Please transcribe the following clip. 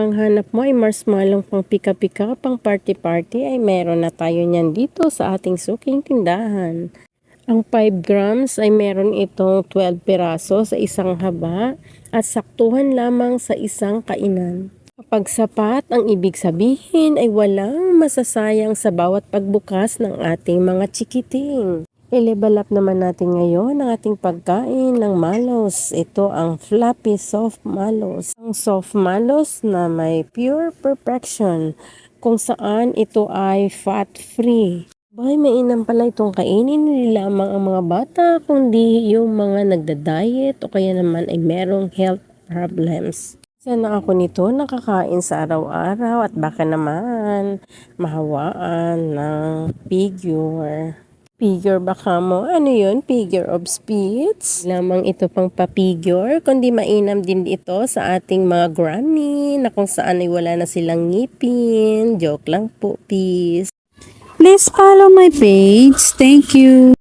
ang hanap mo ay marshmallow pang pika-pika, pang party-party, ay meron na tayo niyan dito sa ating suking tindahan. Ang 5 grams ay meron itong 12 piraso sa isang haba at saktuhan lamang sa isang kainan. Kapag sapat, ang ibig sabihin ay walang masasayang sa bawat pagbukas ng ating mga chikiting. I-level up naman natin ngayon ang ating pagkain ng malos. Ito ang fluffy soft malos. Ang soft malos na may pure perfection kung saan ito ay fat-free. Bay, mainam pala itong kainin, hindi lamang ang mga bata, kundi yung mga nagda-diet o kaya naman ay merong health problems. Sana ako nito nakakain sa araw-araw at baka naman mahawaan ng figure. Figure baka mo, ano yun? Figure of speech? Lamang ito pang pa-figure, kundi mainam din ito sa ating mga granny na kung saan ay wala na silang ngipin. Joke lang po, peace. Please follow my page. Thank you.